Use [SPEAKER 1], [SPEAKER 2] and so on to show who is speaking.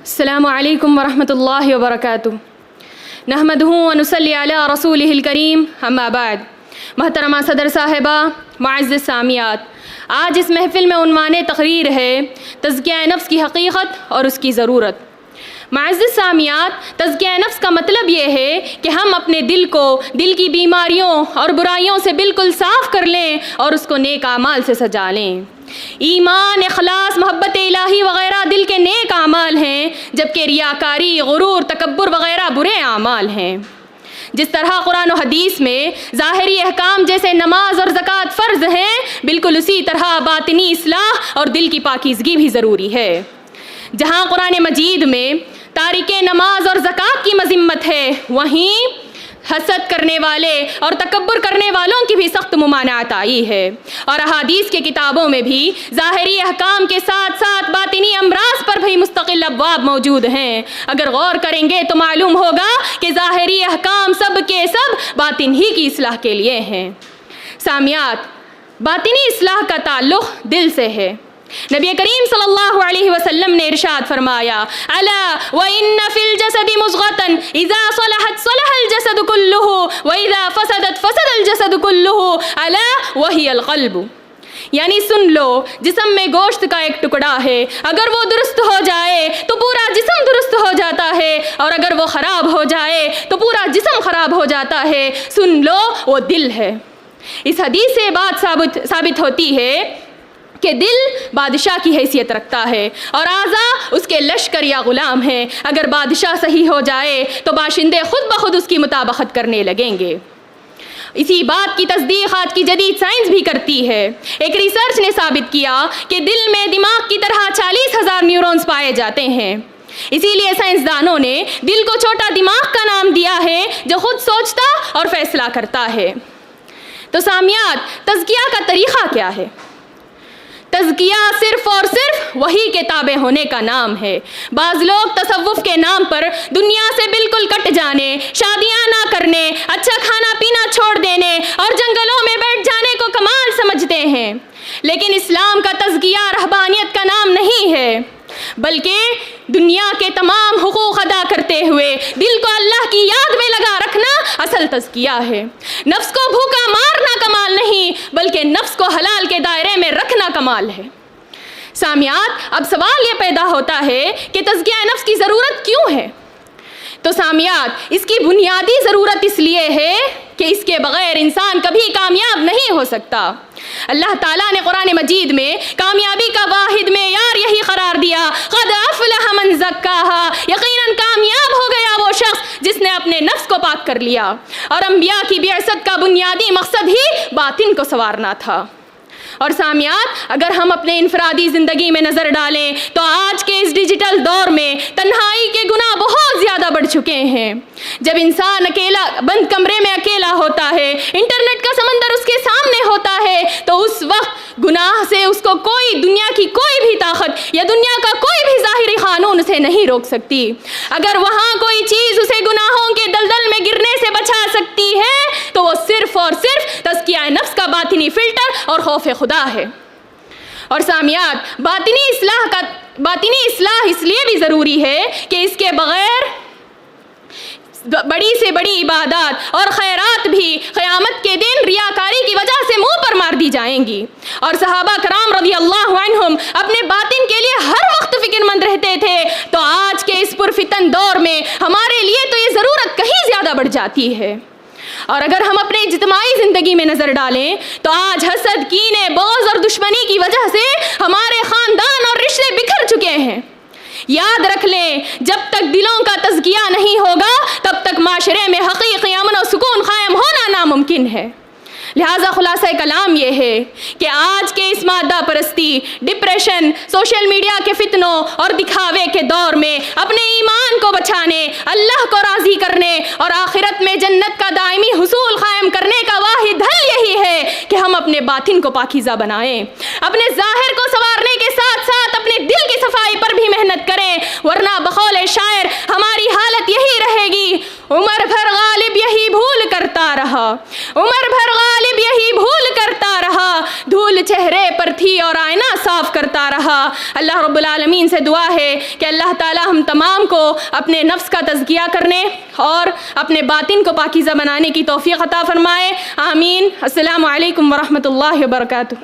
[SPEAKER 1] السلام علیکم ورحمۃ اللہ وبرکاتہ۔ نحمدہ ونصلی علی رسولہ الکریم، اما بعد۔ محترمہ صدر صاحبہ، معزز سامعات، آج اس محفل میں عنوان تقریر ہے تزکیہ نفس کی حقیقت اور اس کی ضرورت۔ معزز سامعات، تزکیہ نفس کا مطلب یہ ہے کہ ہم اپنے دل کو دل کی بیماریوں اور برائیوں سے بالکل صاف کر لیں اور اس کو نیک اعمال سے سجا لیں۔ ایمان، اخلاص، محبت الہی وغیرہ دل کے نیک اعمال ہیں، جبکہ ریاکاری، غرور، تکبر وغیرہ برے اعمال ہیں۔ جس طرح قرآن و حدیث میں ظاہری احکام جیسے نماز اور زکوٰۃ فرض ہیں، بالکل اسی طرح باطنی اصلاح اور دل کی پاکیزگی بھی ضروری ہے۔ جہاں قرآن مجید میں تارک نماز اور زکوٰۃ کی مذمت ہے، وہیں حسد کرنے والے اور تکبر کرنے والوں کی بھی سخت ممانعت آئی ہے، اور احادیث کے کتابوں میں بھی ظاہری احکام کے ساتھ ساتھ باطنی امراض پر بھی مستقل ابواب موجود ہیں۔ اگر غور کریں گے تو معلوم ہوگا کہ ظاہری احکام سب کے سب باطن ہی کی اصلاح کے لیے ہیں۔ سامعات، باطنی اصلاح کا تعلق دل سے ہے۔ نبی کریم صلی اللہ علیہ وسلم نے ارشاد فرمایا، الا وان فی الجسد مضغۃ اذا صلحت صلح الجسد كله واذا فسدت فسد الجسد كله الا وهي القلب۔ یعنی سن لو، جسم میں گوشت کا ایک ٹکڑا ہے، اگر وہ درست ہو جائے تو پورا جسم درست ہو جاتا ہے، اور اگر وہ خراب ہو جائے تو پورا جسم خراب ہو جاتا ہے۔ سن لو، وہ دل ہے۔ اس حدیث سے بات ثابت ہوتی ہے کہ دل بادشاہ کی حیثیت رکھتا ہے اور اعضاء اس کے لشکر یا غلام ہیں۔ اگر بادشاہ صحیح ہو جائے تو باشندے خود بخود اس کی مطابقت کرنے لگیں گے۔ اسی بات کی تصدیق آج کی جدید سائنس بھی کرتی ہے۔ ایک ریسرچ نے ثابت کیا کہ دل میں دماغ کی طرح 40,000 نیورونز پائے جاتے ہیں۔ اسی لیے سائنسدانوں نے دل کو چھوٹا دماغ کا نام دیا ہے، جو خود سوچتا اور فیصلہ کرتا ہے۔ تو سامعات، تزکیہ کا طریقہ کیا ہے؟ تزکیہ صرف اور صرف وحی کے تابع ہونے کا نام ہے۔ بعض لوگ تصوف کے نام پر دنیا سے بالکل کٹ جانے، شادیاں نہ کرنے، اچھا کھانا پینا چھوڑ دینے اور جنگلوں میں بیٹھ جانے کو کمال سمجھتے ہیں، لیکن اسلام کا تزکیہ رہبانیت کا نام نہیں ہے، بلکہ دنیا کے تمام حقوق ادا کرتے ہوئے دل کو اللہ کی یاد میں لگا رکھنا اصل تزکیہ ہے۔ نفس کو بھوکا مارنا کمال نہیں، بلکہ نفس کو حلال کے دائرے میں رکھنا کمال ہے۔ سامعات، اب سوال یہ پیدا ہوتا ہے کہ تزکیہ نفس کی ضرورت کیوں ہے؟ تو سامعات، اس کی بنیادی ضرورت اس لیے ہے کہ اس کے بغیر انسان کبھی کامیاب نہیں ہو سکتا۔ اللہ تعالیٰ نے قرآن مجید میں کامیابی کا واحد معیار یہی قرار دیا، قد افلح من زکاہا، یقیناً کامیاب ہو گیا وہ شخص جس نے اپنے نفس کو پاک کر لیا۔ اور انبیاء کی بعثت کا بنیادی مقصد ہی باطن کو سنوارنا تھا۔ اور سامعات، اگر ہم اپنے انفرادی زندگی میں نظر ڈالیں تو آج کے اس ڈیجیٹل دور میں تنہائی کے گناہ بہت زیادہ بڑھ چکے ہیں۔ جب انسان اکیلا بند کمرے میں اکیلا ہوتا ہے، انٹرنیٹ کا سمندر اس کے سامنے ہوتا ہے، تو اس وقت گناہ سے اس کو دنیا کی کوئی بھی طاقت یا دنیا کا کوئی بھی ظاہری قانون اسے نہیں روک سکتی۔ اگر وہاں کوئی چیز اسے گناہوں کے دلدل میں گرنے سے بچا سکتی ہے تو وہ صرف اور صرف تزکیہ نفس کا باطنی فلٹر اور خوف خدا ہے۔ اور سامعات، باطنی اصلاح اس لیے بھی ضروری ہے کہ اس کے بغیر بڑی سے بڑی عبادات اور خیرات بھی قیامت کے دن ریاکاری کی وجہ سے منہ پر مار دی جائیں گی۔ اور صحابہ کرام رضی اللہ عنہم اپنے باطن کے لیے ہر وقت فکر مند رہتے تھے، تو آج کے اس پرفتن دور میں ہمارے لیے تو یہ ضرورت کہیں زیادہ بڑھ جاتی ہے۔ اور اگر ہم اپنے اجتماعی زندگی میں نظر ڈالیں تو آج حسد، کینے، بغض اور دشمنی کی وجہ سے ہمارے خاندان اور رشتے بکھر چکے ہیں۔ یاد رکھ لیں، جب تک دلوں کا تزکیہ نہیں ہوگا تب تک معاشرے میں حقیقی امن و سکون قائم ہونا ناممکن ہے۔ لہٰذا خلاصہ کلام یہ ہے کہ آج کے اس مادہ پرستی، ڈپریشن، سوشل میڈیا کے فتنوں اور دکھاوے کے دور میں اپنے ایمان کو بچانے، اللہ کو راضی کرنے اور آخرت میں جنت کا دائمی حصول قائم کرنے کا واحد حل یہی ہے کہ ہم اپنے باطن کو پاکیزہ بنائیں، اپنے ظاہر کو سنوارنے کے ساتھ ساتھ اپنے دل کی صفائی پر بھی محنت کریں، ورنہ بقول شاعر ہماری حالت یہی رہے گی، عمر بھر غالب یہی بھول کرتا رہا، عمر بھر غالب یہی بھول کرتا رہا، دھول چہرے پر تھی اور آئینہ صاف کرتا رہا۔ اللہ رب العالمین سے دعا ہے کہ اللہ تعالی ہم تمام کو اپنے نفس کا تزکیہ کرنے اور اپنے باطن کو پاکیزہ بنانے کی توفیق عطا فرمائے، آمین۔ السلام علیکم ورحمۃ اللہ وبرکاتہ۔